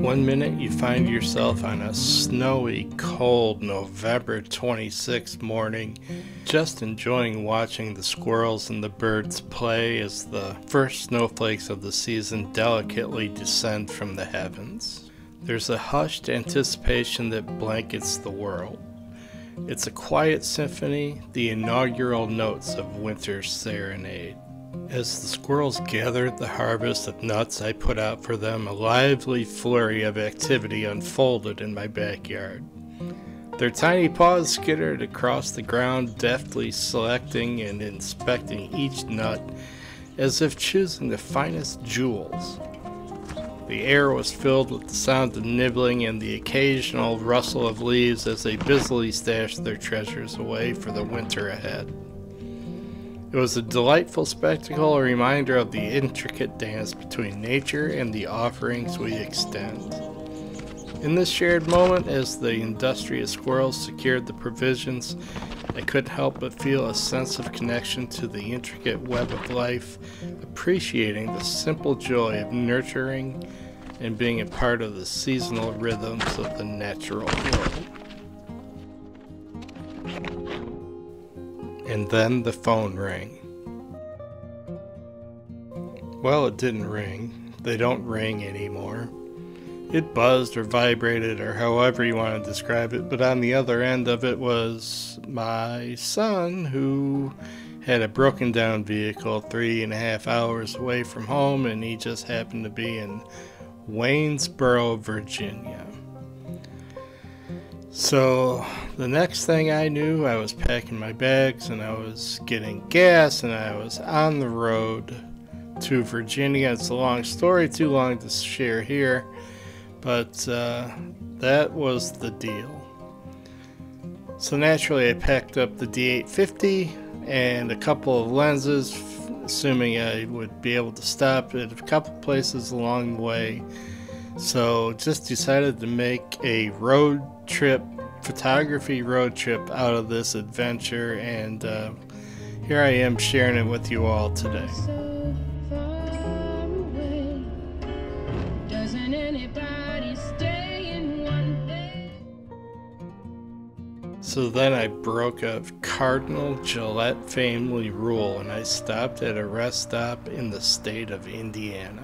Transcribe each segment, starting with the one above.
One minute you find yourself on a snowy, cold November 26th morning, just enjoying watching the squirrels and the birds play as the first snowflakes of the season delicately descend from the heavens. There's a hushed anticipation that blankets the world. It's a quiet symphony, the inaugural notes of winter's serenade. As the squirrels gathered the harvest of nuts I put out for them, a lively flurry of activity unfolded in my backyard. Their tiny paws skittered across the ground, deftly selecting and inspecting each nut as if choosing the finest jewels. The air was filled with the sound of nibbling and the occasional rustle of leaves as they busily stashed their treasures away for the winter ahead. It was a delightful spectacle, a reminder of the intricate dance between nature and the offerings we extend. In this shared moment, as the industrious squirrels secured the provisions, I couldn't help but feel a sense of connection to the intricate web of life, appreciating the simple joy of nurturing and being a part of the seasonal rhythms of the natural world. And then the phone rang. Well, it didn't ring. They don't ring anymore. It buzzed or vibrated or however you want to describe it, but on the other end of it was my son, who had a broken down vehicle 3.5 hours away from home, and he just happened to be in Waynesboro, Virginia. So the next thing I knew, I was packing my bags and I was getting gas and I was on the road to Virginia. It's a long story, too long to share here, but that was the deal. So naturally I packed up the D850 and a couple of lenses, assuming I would be able to stop at a couple places along the way. So just decided to make a road trip, photography road trip out of this adventure, and here I am sharing it with you all today. So then I broke a cardinal Gillette family rule and I stopped at a rest stop in the state of Indiana.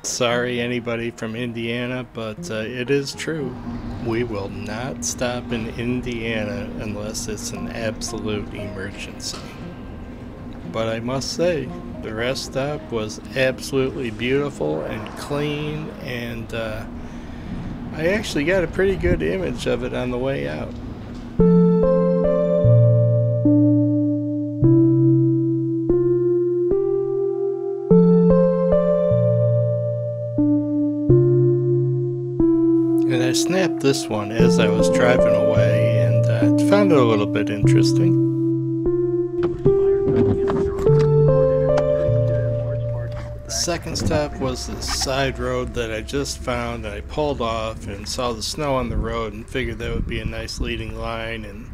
Sorry anybody from Indiana, but it is true. We will not stop in Indiana unless it's an absolute emergency. But I must say, the rest stop was absolutely beautiful and clean, and I actually got a pretty good image of it on the way out. And I snapped this one as I was driving away and found it a little bit interesting. The second stop was the side road that I just found, and I pulled off and saw the snow on the road and figured that would be a nice leading line, and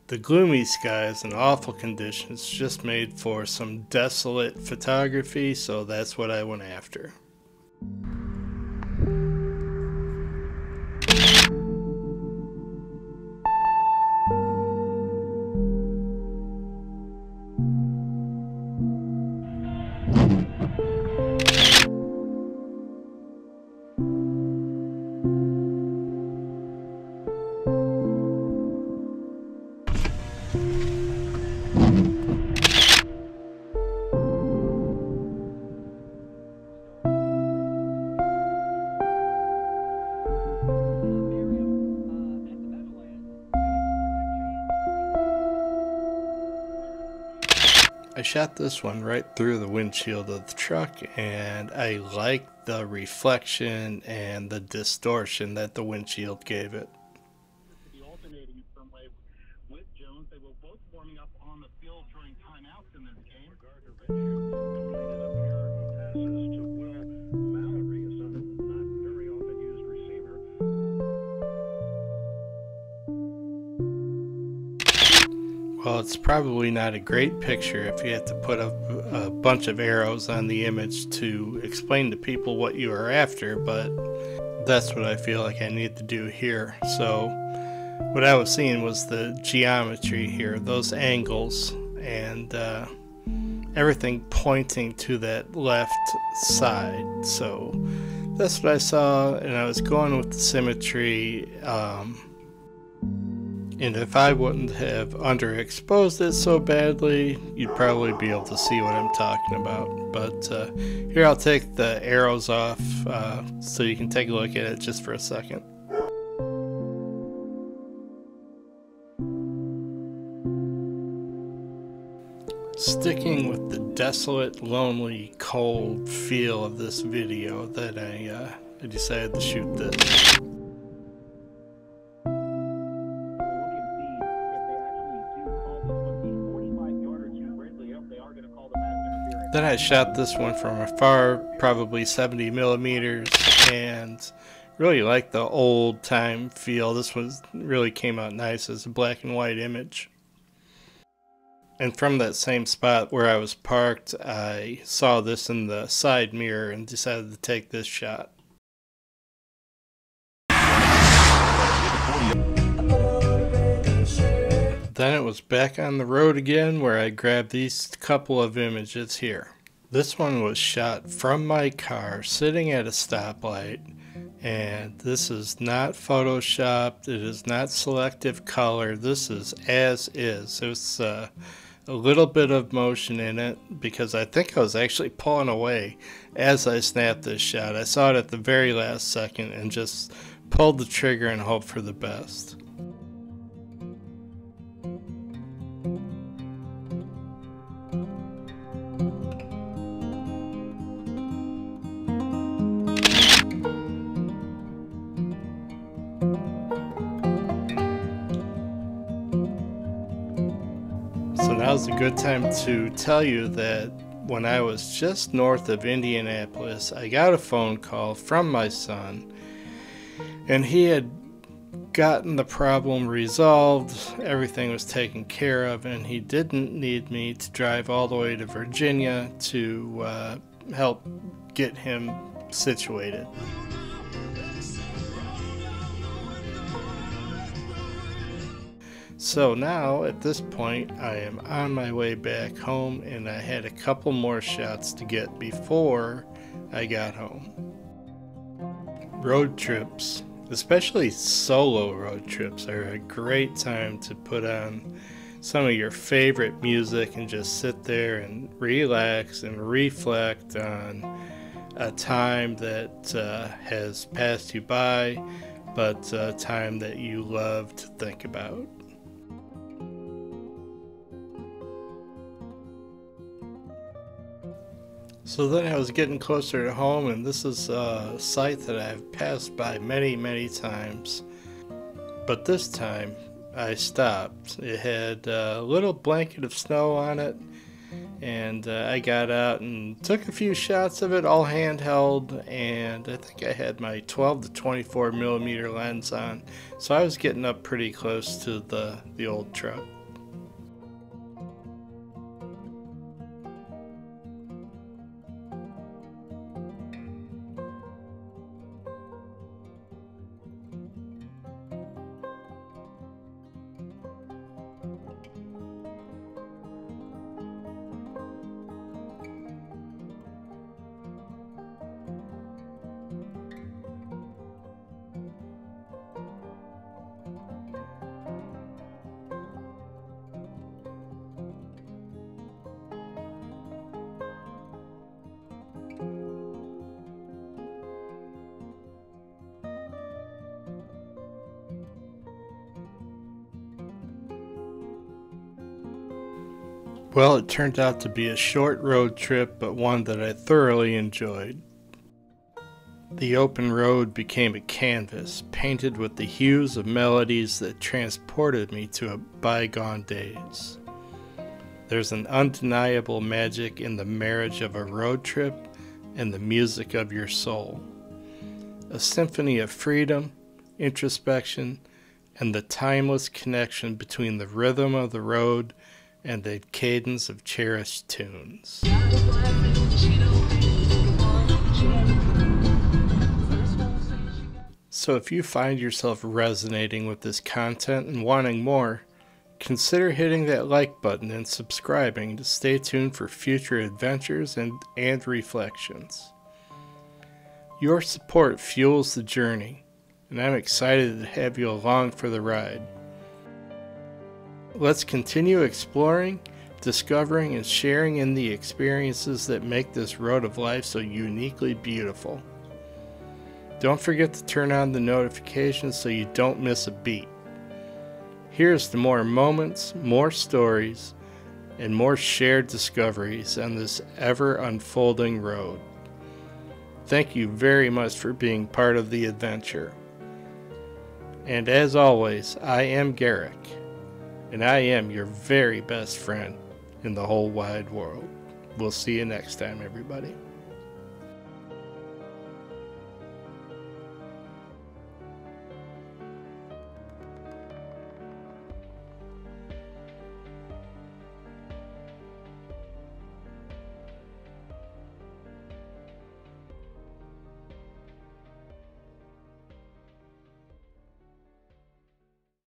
the gloomy skies and awful conditions just made for some desolate photography, so that's what I went after. I shot this one right through the windshield of the truck, and I liked the reflection and the distortion that the windshield gave it. The alternating in some way with Jones. They were both warming up on the field during timeouts in this game. Gardner Minshew completed a pair of passes to Will Mallory, a not very often used receiver. Well, it's probably not a great picture if you have to put a bunch of arrows on the image to explain to people what you are after, but that's what I feel like I need to do here. So what I was seeing was the geometry here, those angles, and everything pointing to that left side. So that's what I saw, and I was going with the symmetry. And if I wouldn't have underexposed it so badly, you'd probably be able to see what I'm talking about. But here, I'll take the arrows off so you can take a look at it just for a second. Sticking with the desolate, lonely, cold feel of this video, that I decided to shoot this. Then I shot this one from afar, probably 70 millimeters, and really like the old time feel. This one really came out nice as a black and white image. And from that same spot where I was parked, I saw this in the side mirror and decided to take this shot. Then it was back on the road again, where I grabbed these couple of images here. This one was shot from my car sitting at a stoplight, and this is not photoshopped, it is not selective color, this is as is. There's a little bit of motion in it because I think I was actually pulling away as I snapped this shot. I saw it at the very last second and just pulled the trigger and hoped for the best. So now's a good time to tell you that when I was just north of Indianapolis, I got a phone call from my son, and he had gotten the problem resolved, everything was taken care of, and he didn't need me to drive all the way to Virginia to help get him situated. So now, at this point, I am on my way back home, and I had a couple more shots to get before I got home. Road trips, especially solo road trips, are a great time to put on some of your favorite music and just sit there and relax and reflect on a time that has passed you by, but a time that you love to think about. So then I was getting closer to home, and this is a site that I've passed by many times. But this time I stopped. It had a little blanket of snow on it, and I got out and took a few shots of it, all handheld, and I think I had my 12 to 24 millimeter lens on, so I was getting up pretty close to the old truck. Well, it turned out to be a short road trip, but one that I thoroughly enjoyed. The open road became a canvas, painted with the hues of melodies that transported me to bygone days. There's an undeniable magic in the marriage of a road trip and the music of your soul. A symphony of freedom, introspection, and the timeless connection between the rhythm of the road and the cadence of cherished tunes. So if you find yourself resonating with this content and wanting more, consider hitting that like button and subscribing to stay tuned for future adventures and reflections. Your support fuels the journey, and I'm excited to have you along for the ride. Let's continue exploring, discovering, and sharing in the experiences that make this road of life so uniquely beautiful. Don't forget to turn on the notifications so you don't miss a beat. Here's to more moments, more stories, and more shared discoveries on this ever unfolding road. Thank you very much for being part of the adventure. And as always, I am Garrick, and I am your very best friend in the whole wide world. We'll see you next time, everybody.